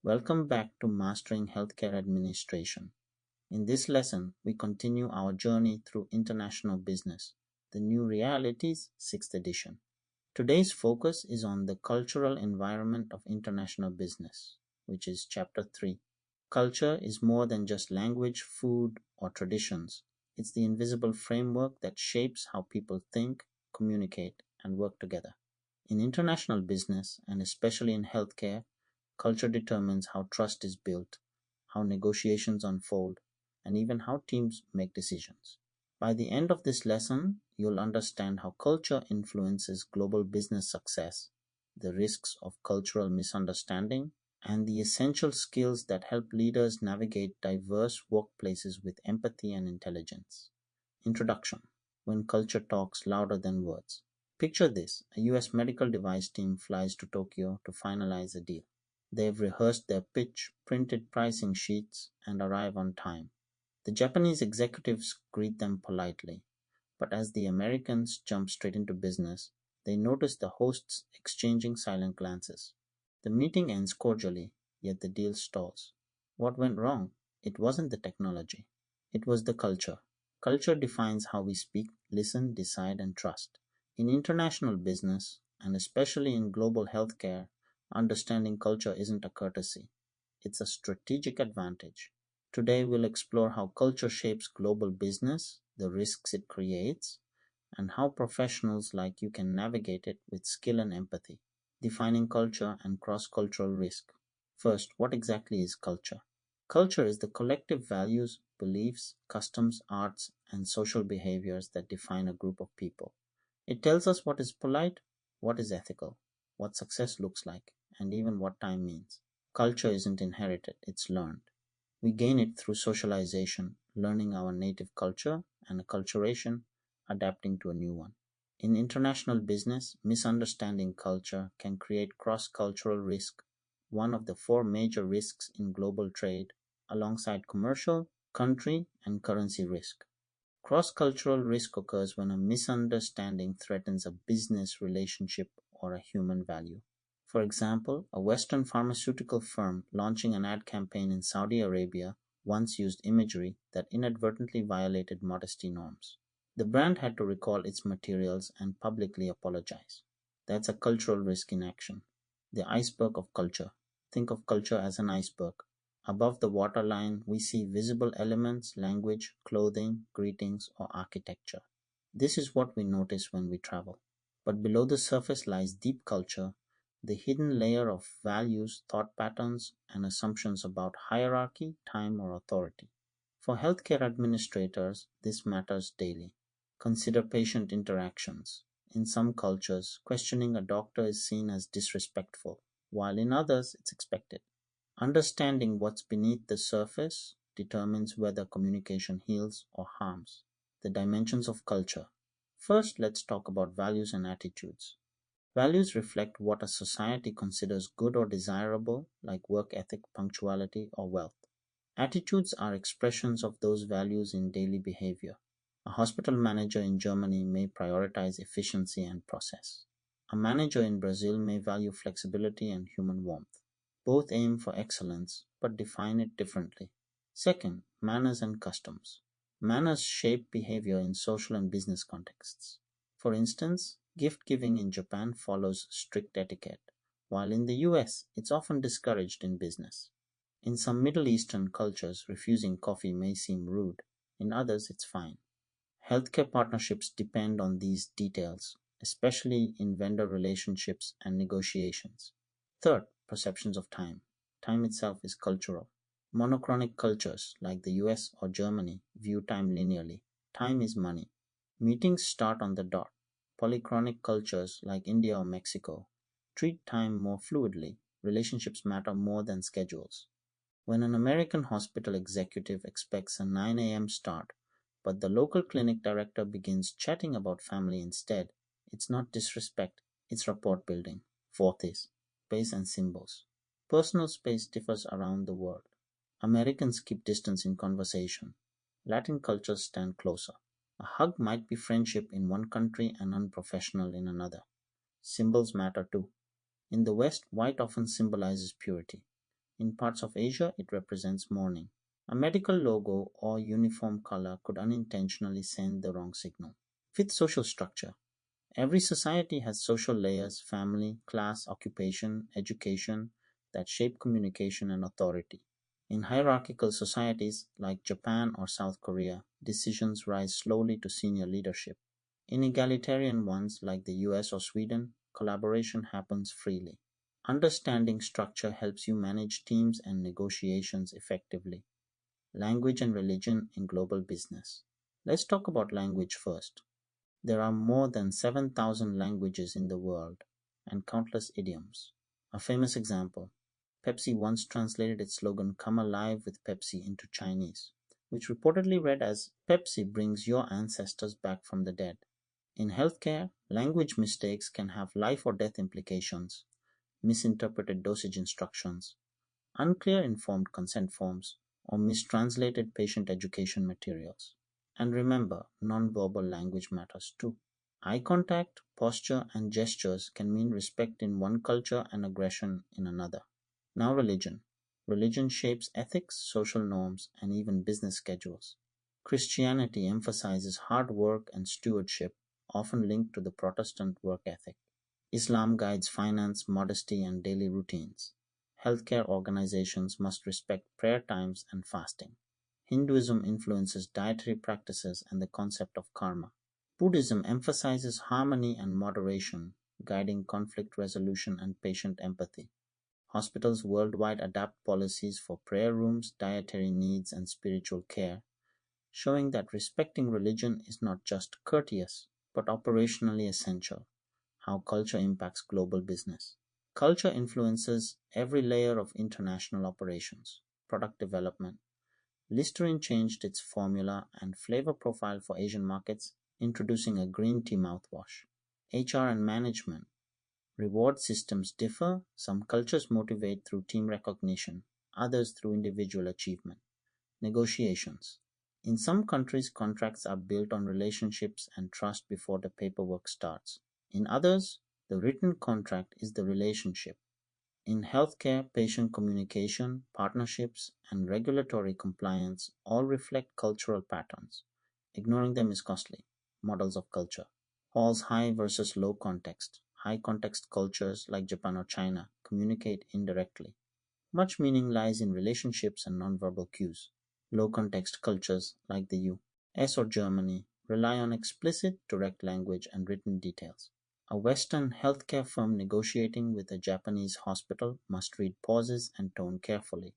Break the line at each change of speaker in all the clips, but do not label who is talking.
Welcome back to Mastering Healthcare Administration. In this lesson, we continue our journey through international business, the new realities, 6th edition. Today's focus is on the cultural environment of international business, which is chapter 3. Culture is more than just language, food, or traditions. It's the invisible framework that shapes how people think, communicate, and work together. In international business, and especially in healthcare, culture determines how trust is built, how negotiations unfold, and even how teams make decisions. By the end of this lesson, you'll understand how culture influences global business success, the risks of cultural misunderstanding, and the essential skills that help leaders navigate diverse workplaces with empathy and intelligence. Introduction. When culture talks louder than words. Picture this: a US medical device team flies to Tokyo to finalize a deal. They've rehearsed their pitch, printed pricing sheets, and arrive on time. The Japanese executives greet them politely, but as the Americans jump straight into business, they notice the hosts exchanging silent glances. The meeting ends cordially, yet the deal stalls. What went wrong? It wasn't the technology. It was the culture. Culture defines how we speak, listen, decide, and trust. In international business, and especially in global healthcare, understanding culture isn't a courtesy. It's a strategic advantage. Today we'll explore how culture shapes global business, the risks it creates, and how professionals like you can navigate it with skill and empathy. Defining culture and cross-cultural risk. First, what exactly is culture? Culture is the collective values, beliefs, customs, arts, and social behaviors that define a group of people. It tells us what is polite, what is ethical, what success looks like, and even what time means. Culture isn't inherited, it's learned. We gain it through socialization, learning our native culture, and acculturation, adapting to a new one. In international business, misunderstanding culture can create cross-cultural risk, one of the four major risks in global trade, alongside commercial, country, and currency risk. Cross-cultural risk occurs when a misunderstanding threatens a business relationship or a human value. For example, a Western pharmaceutical firm launching an ad campaign in Saudi Arabia once used imagery that inadvertently violated modesty norms. The brand had to recall its materials and publicly apologize. That's a cultural risk in action. The iceberg of culture. Think of culture as an iceberg. Above the waterline, we see visible elements, language, clothing, greetings, or architecture. This is what we notice when we travel. But below the surface lies deep culture, the hidden layer of values, thought patterns, and assumptions about hierarchy, time, or authority. For healthcare administrators, this matters daily. Consider patient interactions. In some cultures, questioning a doctor is seen as disrespectful, while in others, it's expected. Understanding what's beneath the surface determines whether communication heals or harms. The dimensions of culture. First, let's talk about values and attitudes. Values reflect what a society considers good or desirable, like work ethic, punctuality, or wealth. Attitudes are expressions of those values in daily behavior. A hospital manager in Germany may prioritize efficiency and process. A manager in Brazil may value flexibility and human warmth. Both aim for excellence, but define it differently. Second, manners and customs. Manners shape behavior in social and business contexts. For instance, gift giving in Japan follows strict etiquette, while in the US it's often discouraged in business. In some Middle Eastern cultures, refusing coffee may seem rude, in others it's fine. Healthcare partnerships depend on these details, especially in vendor relationships and negotiations. Third, perceptions of time. Time itself is cultural. Monochronic cultures like the US or Germany view time linearly. Time is money. Meetings start on the dot. Polychronic cultures like India or Mexico treat time more fluidly. Relationships matter more than schedules. When an American hospital executive expects a 9 a.m. start, but the local clinic director begins chatting about family instead, it's not disrespect, it's rapport building. Fourth is space and symbols. Personal space differs around the world. Americans keep distance in conversation. Latin cultures stand closer. A hug might be friendship in one country and unprofessional in another. Symbols matter too. In the West, white often symbolizes purity. In parts of Asia, it represents mourning. A medical logo or uniform color could unintentionally send the wrong signal. Fifth, social structure. Every society has social layers, family, class, occupation, education, that shape communication and authority. In hierarchical societies like Japan or South Korea, decisions rise slowly to senior leadership. In egalitarian ones like the US or Sweden, collaboration happens freely. Understanding structure helps you manage teams and negotiations effectively. Language and religion in global business. Let's talk about language first. There are more than 7,000 languages in the world and countless idioms. A famous example: Pepsi once translated its slogan "Come Alive with Pepsi" into Chinese, which reportedly read as "Pepsi brings your ancestors back from the dead." In healthcare, language mistakes can have life or death implications. Misinterpreted dosage instructions, unclear informed consent forms, or mistranslated patient education materials. And remember, nonverbal language matters too. Eye contact, posture, and gestures can mean respect in one culture and aggression in another. Now, religion. Religion shapes ethics, social norms, and even business schedules. Christianity emphasizes hard work and stewardship, often linked to the Protestant work ethic. Islam guides finance, modesty, and daily routines. Healthcare organizations must respect prayer times and fasting. Hinduism influences dietary practices and the concept of karma. Buddhism emphasizes harmony and moderation, guiding conflict resolution and patient empathy. Hospitals worldwide adapt policies for prayer rooms, dietary needs, and spiritual care, showing that respecting religion is not just courteous, but operationally essential. How culture impacts global business. Culture influences every layer of international operations. Product development. Listerine changed its formula and flavor profile for Asian markets, introducing a green tea mouthwash. HR and management. Reward systems differ. Some cultures motivate through team recognition, others through individual achievement. Negotiations. In some countries, contracts are built on relationships and trust before the paperwork starts. In others, the written contract is the relationship. In healthcare, patient communication, partnerships, and regulatory compliance all reflect cultural patterns. Ignoring them is costly. Models of culture. Hall's high versus low context. High context cultures like Japan or China communicate indirectly. Much meaning lies in relationships and nonverbal cues. Low context cultures like the US or Germany rely on explicit, direct language and written details. A Western healthcare firm negotiating with a Japanese hospital must read pauses and tone carefully.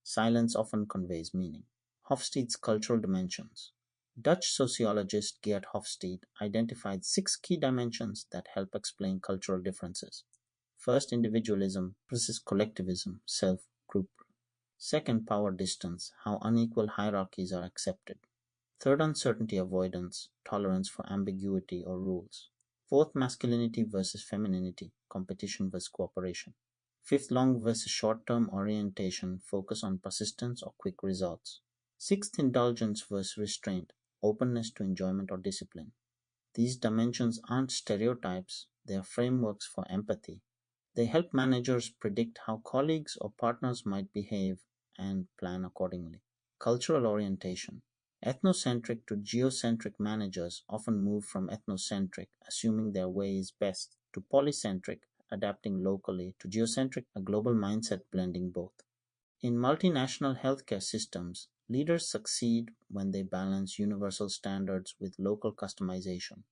Silence often conveys meaning. Hofstede's cultural dimensions. Dutch sociologist Geert Hofstede identified 6 key dimensions that help explain cultural differences. First, individualism versus collectivism, self, group. Second, power distance, how unequal hierarchies are accepted. Third, uncertainty avoidance, tolerance for ambiguity or rules. Fourth, masculinity versus femininity, competition versus cooperation. Fifth, long versus short term orientation, focus on persistence or quick results. Sixth, indulgence versus restraint, openness to enjoyment or discipline. These dimensions aren't stereotypes, they are frameworks for empathy. They help managers predict how colleagues or partners might behave and plan accordingly. Cultural orientation. Ethnocentric to geocentric managers often move from ethnocentric, assuming their way is best, to polycentric, adapting locally, to geocentric, a global mindset blending both. In multinational healthcare systems, leaders succeed when they balance universal standards with local customization,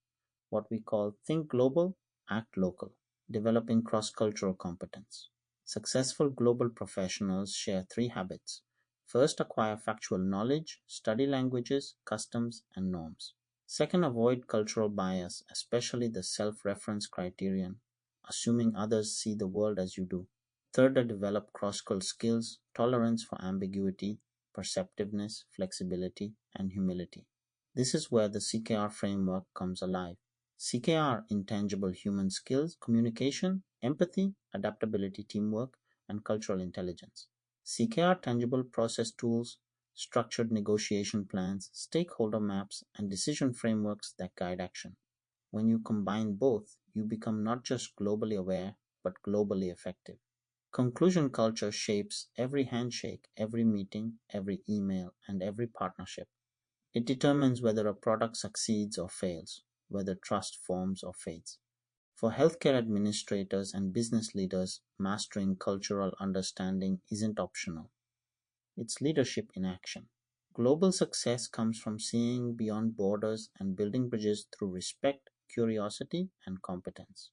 what we call think global, act local, developing cross cultural competence. Successful global professionals share 3 habits. First, acquire factual knowledge, study languages, customs, and norms. Second, avoid cultural bias, especially the self reference criterion, assuming others see the world as you do. Third, develop cross-cultural skills, tolerance for ambiguity, perceptiveness, flexibility, and humility. This is where the CKR framework comes alive. CKR Intangible Human Skills, communication, empathy, adaptability, teamwork, and cultural intelligence. CKR Tangible Process Tools, structured negotiation plans, stakeholder maps, and decision frameworks that guide action. When you combine both, you become not just globally aware, but globally effective. Conclusion culture shapes every handshake, every meeting, every email, and every partnership. It determines whether a product succeeds or fails, whether trust forms or fades. For healthcare administrators and business leaders, mastering cultural understanding isn't optional. It's leadership in action. Global success comes from seeing beyond borders and building bridges through respect, curiosity, and competence.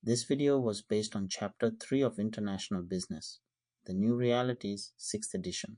This video was based on Chapter 3 of International Business, The New Realities, 6th edition.